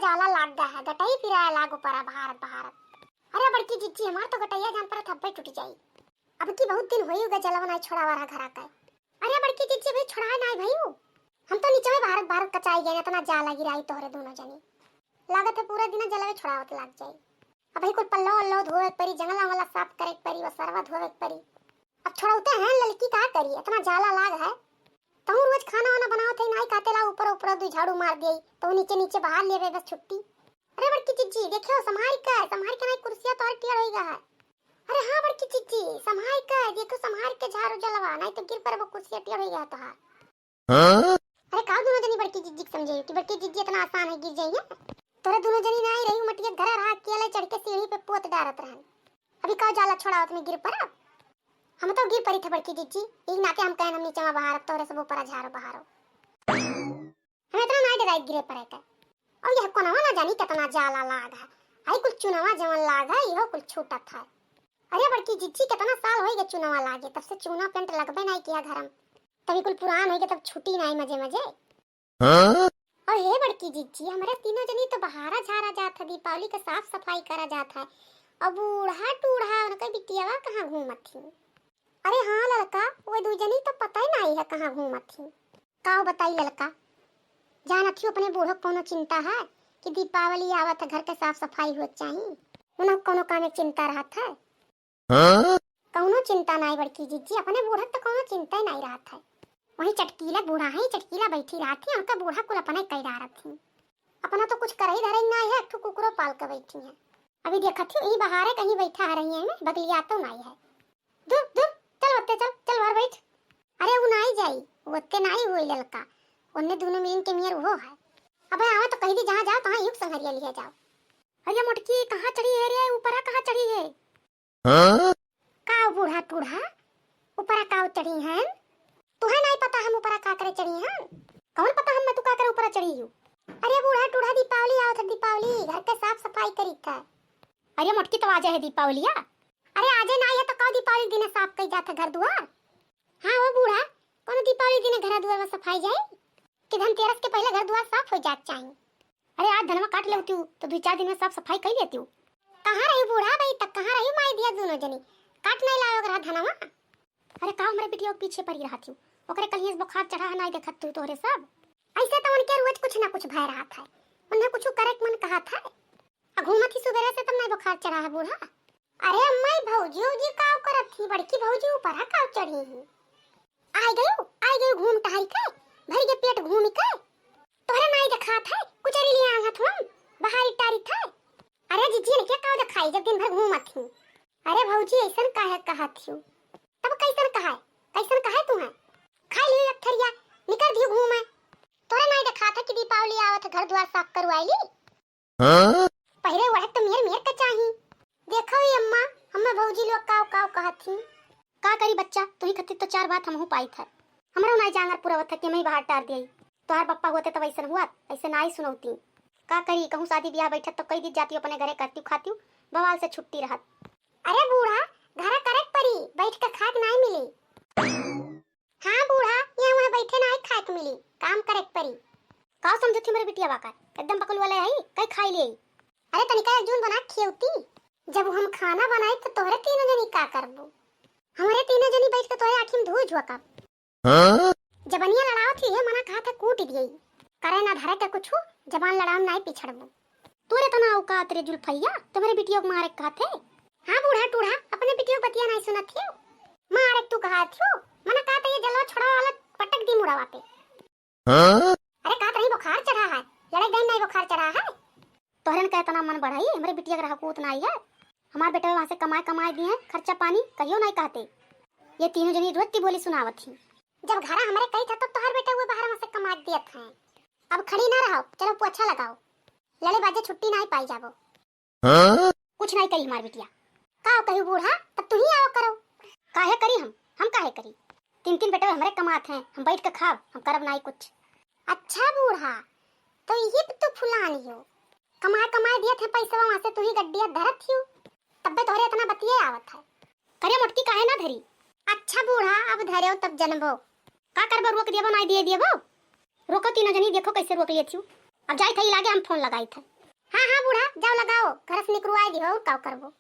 जाला लाग गया है, गटाई फिराया लागो परा भारत भारत। अरे बड़की जिज्जी हमार तो गटैया जान पर थप्पे टूट जाई। अब की बहुत दिन होई उगा जलवा नहीं छोड़ावा रहा घरा का। अरे बड़की जिज्जी भाई छोड़ा नहीं भाई, हम तो नीचे में भारत भारत कचाई गए इतना जाला गिराई तोहरे दोनों जनी। लागत है पूरा दिन जलवे छोड़ावत लाग जाई। अब भाई कुल पल्लो अल्लो धोवे परी, जंगला वाला साफ करे परी, व सरवा धोवे परी। अब छोड़ाउते हैं लड़की का करी, इतना जाला लाग है। तू रोज खाना वाना बनाओ थे नहीं खाते ला, ऊपर ऊपर दो झाड़ू मार दे तो नीचे नीचे बाहर लेवे बस छुट्टी। अरे बड़की चिज्जी देखो संभाल के नहीं कुर्सियां तो टेढ़ होईगा है। अरे हां बड़की चिज्जी संभाल के देखो, संभाल के झाड़ू जलवा नहीं तो गिर पर वो कुर्सियां टेढ़ होईगा तो हां। अरे का दोनों जनी बड़की जिज्जी समझे कि बड़की जिज्जी इतना आसान है गिर जाइए। तोरे दोनों जनी नहीं रही मटिया घर रहा अकेले चढ़ के सीढ़ी पे पोत डारत रहन। अभी का जाला छोड़ावत में गिर पड़ा। हम तो गिर पड़ी थे बड़की जिज्जी, एक नाते हम कहन हम नीचे में बाहर तोरे सब ऊपर झाड़ो बाहरो। हम इतना नहीं डराई गिरे पड़े के। और यह कोनवा ना जानी कितना जाला लाग है। आई कुल चुनावा जवन लाग है इहो कुल छूटत है। अरे बड़की जिज्जी कितना साल होई गए चुनावा लागे, तब से चुना पेंट लगबे नहीं किया घर में। तभी कुल पुरान होई गए तब छुट्टी नहीं मजे मजे। और हे बड़की जिज्जी हमारे तीनों जनी तो बहारा झारा जात है, दीपावली का साफ सफाई करा जात है। अब बूढ़ा टूढ़ा उनका बिटियावा कहां घूमत थी। अरे हां लड़का वो दू जनी तो पता ही नहीं है कहां घूमत थी। काओ बताई लड़का जान थी अपने बूढ़ो कोनो चिंता है कि दीपावली आवत है घर के साफ सफाई हो चाहिए, उन्हें कोनो काम में चिंता रहत है। कोनो चिंता नहीं बड़की जिज्जी, अपने बूढ़ा तो कोनो चिंता ही नहीं रहत है। वही चटकीला बूढ़ा है, चटकीला बैठी रहत थी, उनका बूढ़ा कुल अपने कई डारत थी। अपना तो कुछ कर ही धरे नहीं है, एक कुकुरो पाल के बैठी है। अभी देखा थी यही बहारे कहीं बैठा आ रही है में बगलिया तो नहीं है। दूर दूर चल बत्ते चल बाहर बैठ। अरे वो नहीं जाई, वत्ते नहीं हुई ललका, उन्ने दोनों मीन के मियर वो है। अबे आवा तो कहीं दी जहां जाओ तहां युग संहरिया लिए जाओ। अरे मोटकी कहां चढ़ी है रे, ऊपरा कहां चढ़ी है? का बूढ़ा टूढ़ा ऊपरा का चढ़ी है? तुहे नहीं पता हम ऊपरा का करे चढ़ी हैं? कौन पता हम मैं तू का करे ऊपरा चढ़ी हूं? अरे बूढ़ा टूढ़ा दीपावली आवत है, दीपावली घर के साफ सफाई करी था। अरे मोटकी तो आजा है दीपावलिया। अरे आजे नहीं है तो कौ दीपावली दिन साफ कई जाता घर द्वार। हां वो बूढ़ा कौन दीपावली दिन घर द्वार में सफाई जाए कि धनतेरस के पहले घर द्वार साफ हो जात चाहिए। अरे आज धनवा काट लेती हूं तो 2-4 दिन में साफ सफाई कर लेती हूं। कहां रही बूढ़ा भाई तक, कहां रही माई दिया दोनों जनी काट नहीं लायो घर धनवा। अरे का हमरे बिटिया के पीछे पड़ी रहती हूं, ओकरे कहीं बुखार चढ़ा नहीं देखत तू तोरे सब। ऐसे तो उनके रोज कुछ ना कुछ भय रहा था, उन्हें कुछ करे मन कहा था। घूमत ही सुबह से तब नहीं बुखार चढ़ा है बूढ़ा। अरे अम्मा भौजी जी काव करत थी, बड़की भौजी ऊपर काव चढ़ी है। आई गयो घूम टहल के भर के पेट घूम के तोरे नहीं देखा था कुछ री लिया आंगत हम बाहर टारी था। अरे जीजी ने क्या काव दिखाई जब दिन भर घूमत थी। अरे भौजी ऐसन काहे कहा थी, तब कैसन कहा तू है? खा लियो एक थरिया निकल दियो घूमे। तोरे नहीं देखा था कि दीपावली आवत घर द्वार साफ करवाईली। पहले वह तो मेर के चाहिए। देखो ये अम्मा हम्मा भौजी लोग काव कहत थी। का करी बच्चा तू ही खत्ती तो 4 बात हमहु पाई था। हमरा नहीं जांगर पूरा वथ के मैं बाहर टार देई। तोहार पप्पा होते तब ऐसन हुआ, ऐसे नहीं सुनौती। का करी कहूं शादी ब्याह बैठत तो कई दिन जाती अपने घरे करती खाती बवाल से छुट्टी रहत। अरे बूढ़ा घर करे परी बैठ के खाक नहीं मिली। हां बूढ़ा यहाँ वहां बैठे नहीं खाक मिली, काम करे परी। का समझती मेरे बिटिया बाका एकदम बकुल वाले है कई खाई ले। अरे तनिका एक जून बना खियौती, जब हम खाना बनाए तो तोहरे तीनों जनी का करबो? हमारे तीनों जनी बैठ के तोहरे आँखी में धूल झोंका। जबनिया लड़ाओ थी ये मना कहा था कूट दिए, करे ना धरे के कुछ जबान लड़ाम नहीं पिछड़बो। तोरे तो ना औका तेरे जुल्फैया तुम्हारे बिटियों को मारे कहा थे। हां बूढ़ा टूढ़ा अपने बिटियों बतिया नहीं सुनत थी, मारे तू कहा थी मना कहा था ये जलवा छोड़ा वाला पटक दी मुड़ावा पे। अरे कहा नहीं बुखार चढ़ा है, लड़ाई गई नहीं बुखार चढ़ा है। तोहरन का इतना मन बढ़ाई हमारे बिटिया का को उतना ही है। हमारे बेटा वहां से कमाए दिए खर्चा पानी कहियो नहीं कहते। ये तीनों जनी रोज की बोली सुनावत थी। जब घर हमारे कही था तब तोहर बेटा हुए बाहर वहां से कमा दिए थे। अब खड़ी ना रहो, चलो पोछा लगाओ, लड़े बाजे छुट्टी नहीं पाई जाबो। कुछ नहीं करी हमारी बिटिया। का कही बूढ़ा तब तू ही आओ करो। काहे करी हम काहे करी? 3 बेटे हमारे कमात हैं, हम बैठ के खाव, हम करब नहीं कुछ। अच्छा बूढ़ा तो ये तो फुलानी हो, कमाए दिए थे पैसा वहां से तू ही गड्डिया धरत थी, तब तोहरे इतना बतिये आवत है। करे मोटकी काहे ना धरी? अच्छा बूढ़ा अब धरे तब जनबो का करबो, रोक दियबो नहीं दिए दियबो। रोको तीनों जनी देखो कैसे रोक लिए थी। अब जाई थई लागे हम फोन लगाई थे। हाँ हाँ बूढ़ा जाओ लगाओ घर से निकलवाई दी हो और का करबो।